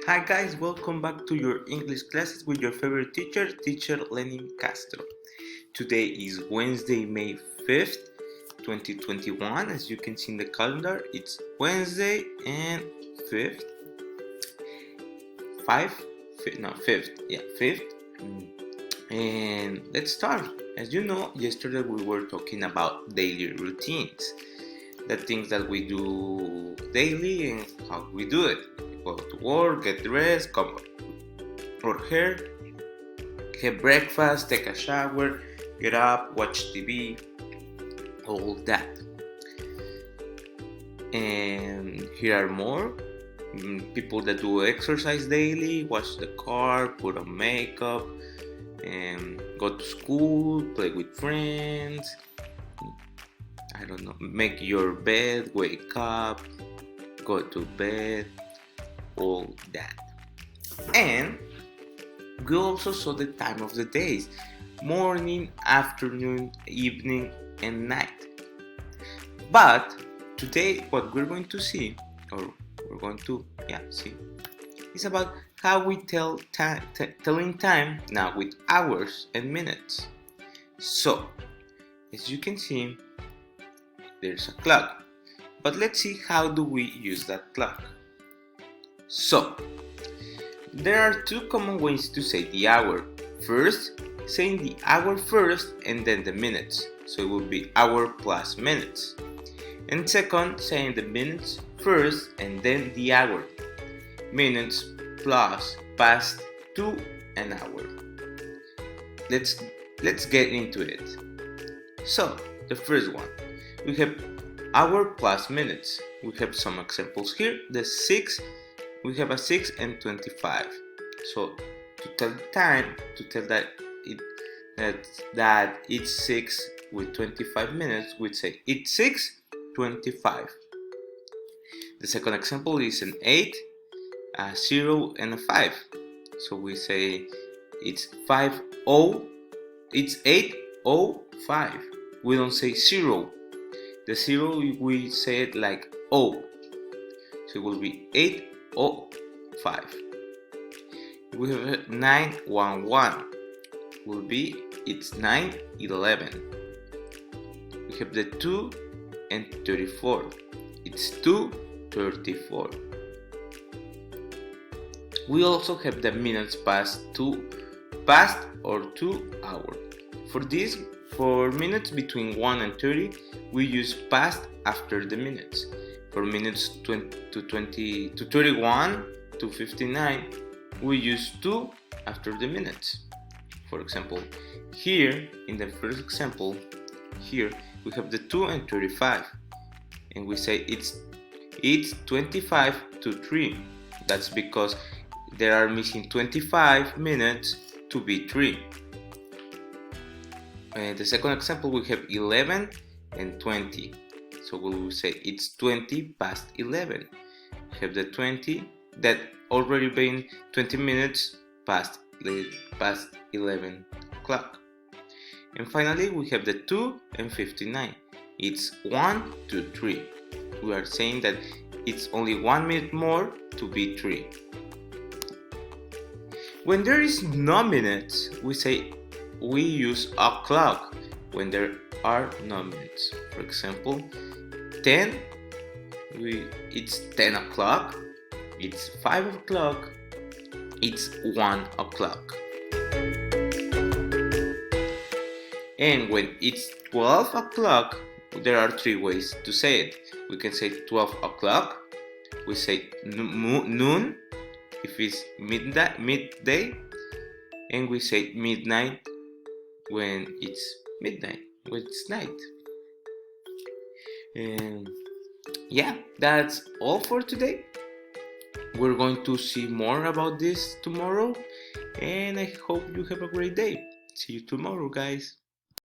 Hi guys, welcome back to your English classes with your favorite teacher, Teacher Lenin Castro. Today is Wednesday, May 5th, 2021. As you can see in the calendar, it's Wednesday and 5th. 5th. And let's start. As you know, yesterday we were talking about daily routines, the things that we do daily and how we do it. Go to work, get dressed, comb our hair, have breakfast, take a shower, get up, watch TV, all that. And here are more people that do exercise daily, wash the car, put on makeup, and go to school, play with friends, I don't know, make your bed, wake up, go to bed, all that. And we also saw the time of the days: morning, afternoon, evening, and night. But today what we're going to see, or we're going to see, is about how we telling time now with hours and minutes. So as you can see, there's a clock, but let's see how do we use that clock. So there are two common ways to say the hour. First, saying the hour first and then the minutes, so it will be hour plus minutes. And second, saying the minutes first and then the hour, minutes plus past to an hour. Let's get into it. So the first one, we have hour plus minutes. We have some examples here. We have a 6 and 25. So to tell the time, to tell that it's 6 with 25 minutes, we'd say it's 6:25. The second example is an 8, a 0, and a 5. So we say it's 8:05. We don't say 0. The 0 we say it like O. So it will be 8:05. We have 9:11. Will be it's 9:11. We have the 2 and 34. It's 2:34. We also have the minutes past or 2 hours. For minutes between 1 and 30, we use past after the minutes. For minutes 20 to 31 to 59, we use 2 after the minutes. For example, here in the first example, here we have the 2 and 35, and we say it's 25 to 3. That's because there are missing 25 minutes to be 3. The second example, we have 11 and 20. So we will say it's 20 past 11. We have the 20 that already been 20 minutes past 11 o'clock. And finally, we have the 2 and 59. It's 1 to 3. We are saying that it's only 1 minute more to be 3. When there is no minutes, we use a clock when there are no minutes. For example, 10, it's 10 o'clock, it's 5 o'clock, it's 1 o'clock. And when it's 12 o'clock, there are 3 ways to say it. We can say 12 o'clock, we say noon if it's midday, and we say midnight when it's midnight, when it's night. And that's all for today. We're going to see more about this tomorrow, and I hope you have a great day. See you tomorrow, guys.